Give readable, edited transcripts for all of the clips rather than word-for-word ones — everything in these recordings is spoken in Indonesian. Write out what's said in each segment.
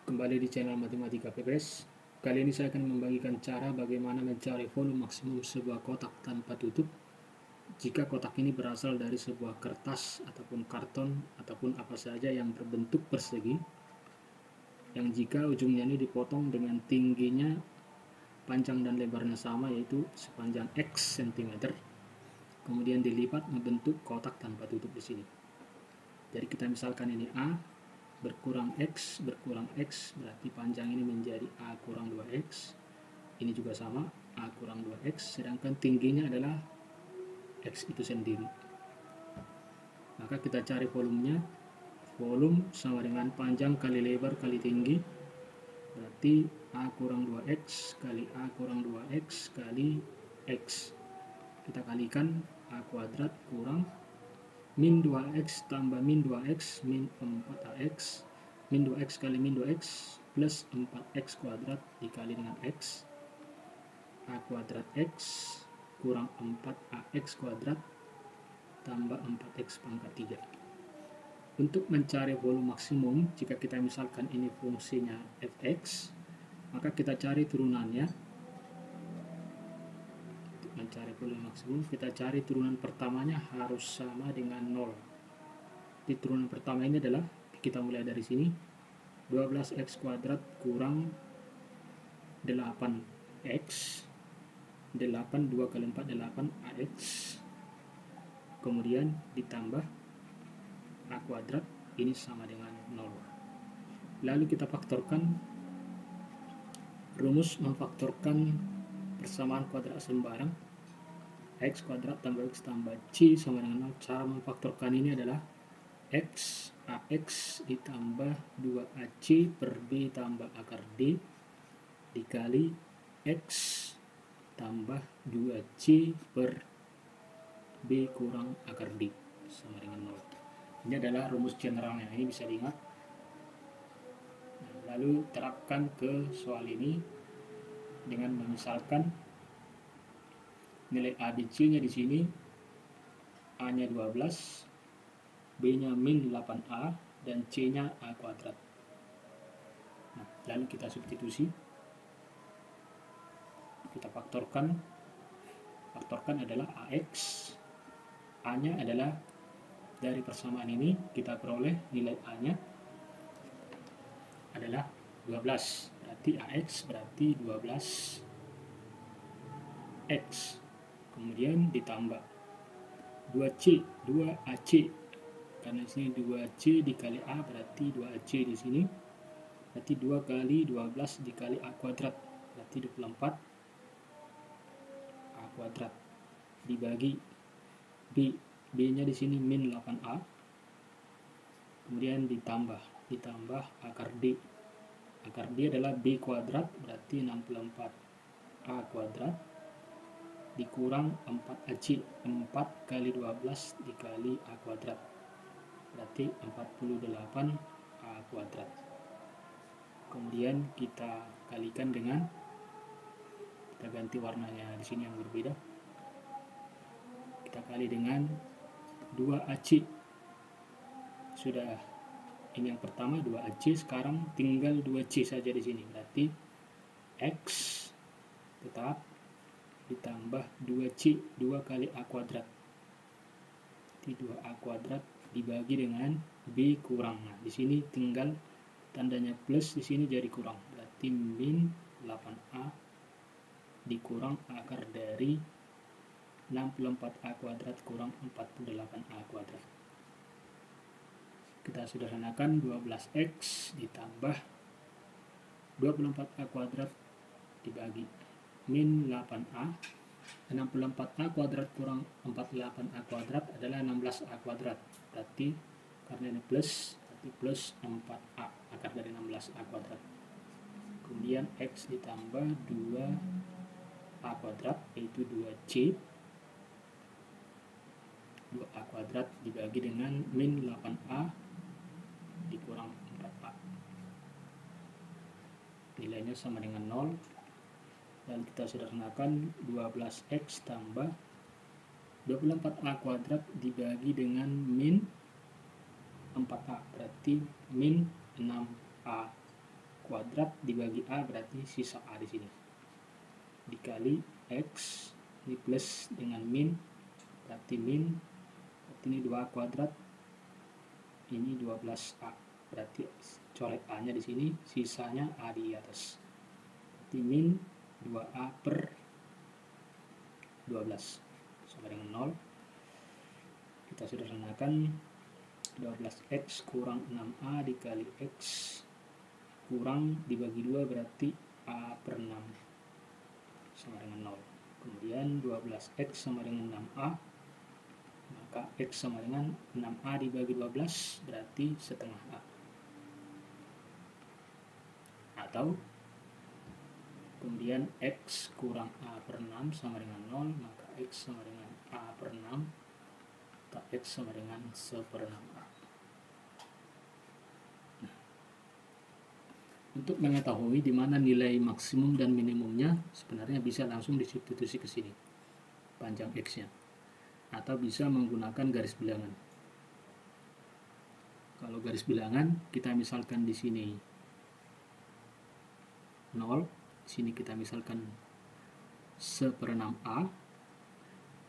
Kembali di channel Matematika PPS. Kali ini saya akan membagikan cara bagaimana mencari volume maksimum sebuah kotak tanpa tutup jika kotak ini berasal dari sebuah kertas ataupun karton ataupun apa saja yang berbentuk persegi, yang jika ujungnya ini dipotong dengan tingginya, panjang dan lebarnya sama, yaitu sepanjang X cm, kemudian dilipat membentuk kotak tanpa tutup di sini. Jadi kita misalkan ini A berkurang X berarti panjang ini menjadi A kurang 2X. Ini juga sama, A kurang 2X, sedangkan tingginya adalah X itu sendiri. Maka kita cari volumenya. Volume sama dengan panjang kali lebar kali tinggi, berarti A kurang 2X kali A kurang 2X kali X. Kita kalikan A kuadrat kurang min 2X tambah min 2X min 4AX, min 2X kali min 2X plus 4X kuadrat dikali dengan X, A kuadrat X kurang 4AX kuadrat tambah 4X pangkat 3. Untuk mencari volume maksimum, jika kita misalkan ini fungsinya fx, maka kita cari turunannya. Untuk mencari volume maksimum, kita cari turunan pertamanya harus sama dengan 0. Di turunan pertama ini adalah, kita mulai dari sini, 12x kuadrat kurang 8x, 8, 2 kali 4, 8ax, kemudian ditambah A kuadrat, ini sama dengan 0. Lalu kita faktorkan, rumus memfaktorkan persamaan kuadrat sembarang, x kuadrat tambah x tambah c sama dengan 0. Cara memfaktorkan ini adalah x, ax ditambah 2ac per b tambah akar d dikali x tambah 2c per b kurang akar d sama dengan 0. Ini adalah rumus generalnya, ini bisa diingat. Lalu terapkan ke soal ini dengan memisalkan nilai A B C nya di sini, A nya 12, B nya min 8A, dan C nya A kuadrat. Nah, lalu kita substitusi, kita faktorkan adalah AX, A nya adalah dari persamaan ini kita peroleh nilai A nya adalah 12, berarti AX berarti 12X, kemudian ditambah 2AC, karena di sini 2C dikali A berarti 2AC di sini, berarti 2 kali 12 dikali A kuadrat berarti 24 A kuadrat dibagi B nya di sini min 8A, kemudian ditambah akar D. Akar D adalah B kuadrat berarti 64 A kuadrat dikurang 4AC, 4 kali 12 dikali A kuadrat berarti 48 A kuadrat. Kemudian kita kalikan dengan, kita ganti warnanya di sini yang berbeda, kita kali dengan 2AC. Sudah, ini yang pertama 2AC, sekarang tinggal 2C saja di sini, berarti X tetap ditambah 2C, 2 kali A kuadrat, berarti 2A kuadrat dibagi dengan B kurang. Nah, di sini tinggal tandanya plus, di sini jadi kurang, berarti min 8A dikurang akar dari 64A kuadrat kurang 48A kuadrat. Kita sederhanakan, 12X ditambah 24A kuadrat dibagi min 8A, 64A kuadrat kurang 48A kuadrat adalah 16A kuadrat, berarti karena ini plus, berarti plus 4A akar dari 16A kuadrat. Kemudian X ditambah 2A kuadrat yaitu 2C, 2A kuadrat dibagi dengan min 8A dikurang 4A, nilainya sama dengan 0. Dan kita sederhanakan, 12X tambah 24A kuadrat dibagi dengan min 4A berarti min 6A kuadrat dibagi A berarti sisa A di sini. Dikali X, ini plus dengan min, berarti ini 2 kuadrat, ini 12A. Berarti coret A-nya di sini, sisanya A di atas. Berarti min 2A per 12 sama dengan 0. Kita sederhanakan, 12X kurang 6A dikali X kurang dibagi 2 berarti A per 6 sama dengan 0. Kemudian 12X sama dengan 6A, maka X sama dengan 6A dibagi 12 berarti setengah A. Atau kemudian X kurang A per 6 sama dengan 0, maka X sama dengan A per 6, atau X sama dengan 1/6A. Nah, untuk mengetahui di mana nilai maksimum dan minimumnya, sebenarnya bisa langsung disubstitusi ke sini, panjang X-nya. Atau bisa menggunakan garis bilangan. Kalau garis bilangan, kita misalkan di sini 0, di sini kita misalkan 1/6A,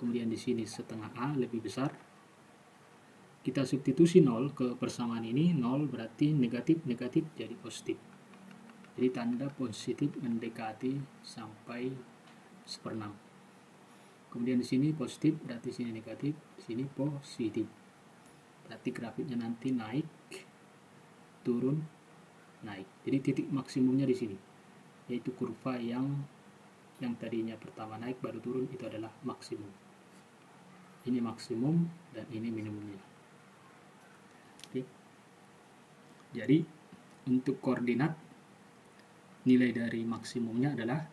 kemudian di sini setengah A lebih besar. Kita substitusi 0 ke persamaan ini, 0 berarti negatif jadi positif. Jadi tanda positif mendekati sampai 1/6. Kemudian di sini positif berarti sini negatif, di sini positif. Berarti grafiknya nanti naik, turun, naik. Jadi titik maksimumnya di sini, yaitu kurva yang tadinya pertama naik baru turun, itu adalah maksimum. Ini maksimum dan ini minimumnya. Oke. Jadi untuk koordinat, nilai dari maksimumnya adalah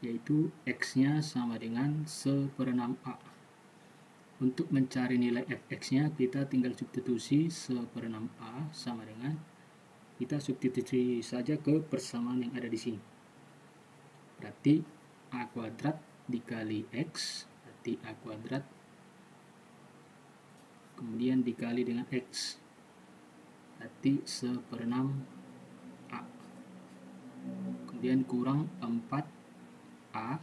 yaitu X-nya sama dengan 1/6A. Untuk mencari nilai fx-nya kita tinggal substitusi 1/6A sama dengan, kita substitusi saja ke persamaan yang ada di sini. Berarti A kuadrat dikali X, berarti A kuadrat, kemudian dikali dengan X, berarti 1/6A. Kemudian kurang 4A,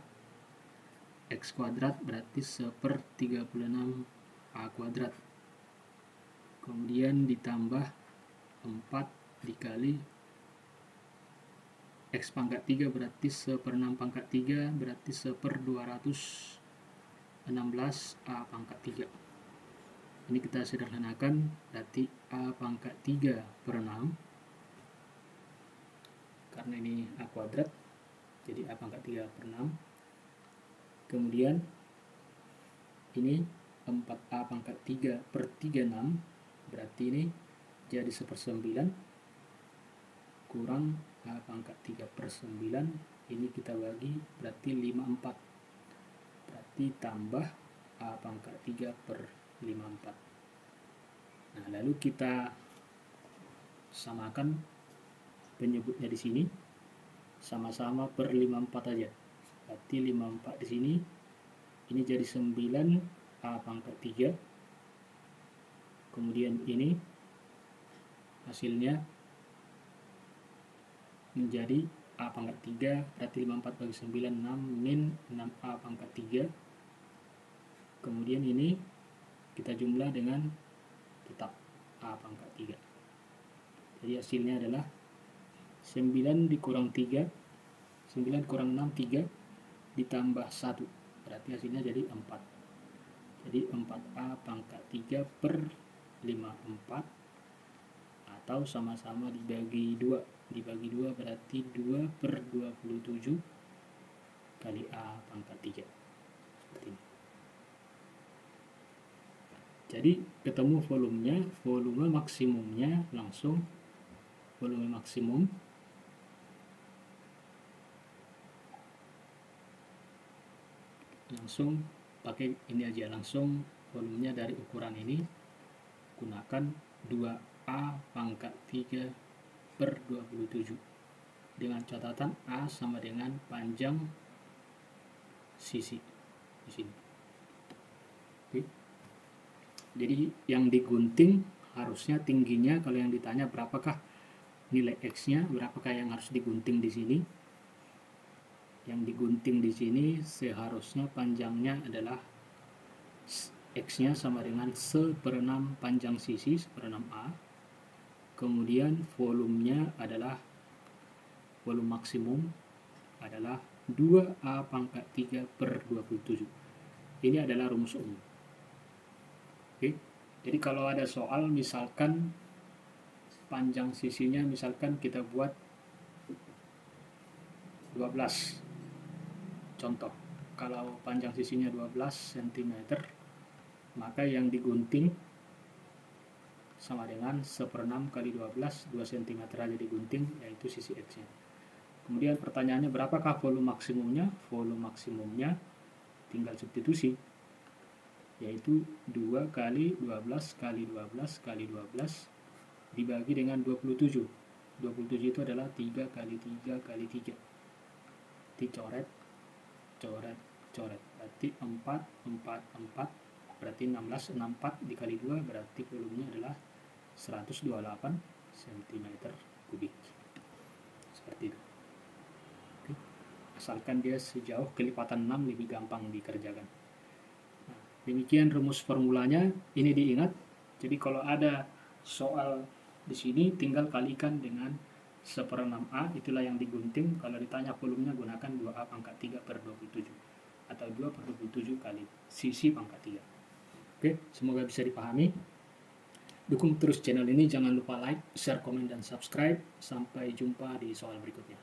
X kuadrat berarti 1/36A kuadrat. Kemudian ditambah 4 dikali X pangkat 3 berarti 1/6 pangkat 3 berarti 1/216A pangkat 3. Ini kita sederhanakan, berarti A pangkat 3 per 6, karena ini A kuadrat, jadi A pangkat 3 per 6. Kemudian ini 4A pangkat 3 per 36, berarti ini jadi 1/9, kurang A pangkat 3 per 9, ini kita bagi berarti 54, berarti tambah A pangkat 3 per 54. Nah, lalu kita samakan penyebutnya di sini, sama-sama per 54 aja. Berarti 54 di sini, ini jadi 9A pangkat 3. Kemudian ini hasilnya menjadi A pangkat 3, berarti 54 bagi 9, 6, min 6A pangkat 3. Kemudian ini kita jumlah dengan tetap A pangkat 3. Jadi hasilnya adalah 9 dikurang 3, 9 kurang 6, 3, ditambah 1, berarti hasilnya jadi 4. Jadi 4A pangkat 3 per 54, atau sama-sama dibagi 2. Dibagi 2 berarti 2 per 27 kali A pangkat 3. Seperti ini. Jadi ketemu volumenya, volume maksimumnya langsung, volume maksimum langsung pakai ini aja, langsung volumenya dari ukuran ini gunakan 2A pangkat 3 per 27, dengan catatan A sama dengan panjang sisi di sini. Oke. Jadi yang digunting harusnya tingginya, kalau yang ditanya berapakah nilai X-nya berapakah yang harus digunting di sini. Yang digunting di sini seharusnya panjangnya adalah X-nya sama dengan 1/6 panjang sisi, 1/6A. Kemudian volumenya adalah, volume maksimum adalah 2A pangkat 3 per 27. Ini adalah rumus umum. Oke, jadi kalau ada soal misalkan panjang sisinya misalkan kita buat 12, contoh, kalau panjang sisinya 12 cm, maka yang digunting sama dengan 1/6 kali 12, 2 cm aja digunting, yaitu sisi X-nya. Kemudian pertanyaannya berapakah volume maksimumnya? Volume maksimumnya tinggal substitusi, yaitu 2 kali 12 kali 12 kali 12 dibagi dengan 27. 27 itu adalah 3 kali 3 kali 3. Dicoret, coret, coret. Berarti 4, 4, 4. Berarti 16, 64 dikali 2 berarti volumenya adalah 128 cm kubik. Seperti itu. Oke. Asalkan dia sejauh kelipatan 6 lebih gampang dikerjakan. Nah, demikian rumus formulanya. Ini diingat. Jadi kalau ada soal di sini tinggal kalikan dengan 1/6A, itulah yang digunting. Kalau ditanya volumenya gunakan 2A pangkat 3 per 27 atau 2 per 27 kali sisi pangkat 3. Oke, semoga bisa dipahami. Dukung terus channel ini, jangan lupa like, share, komen, dan subscribe. Sampai jumpa di soal berikutnya.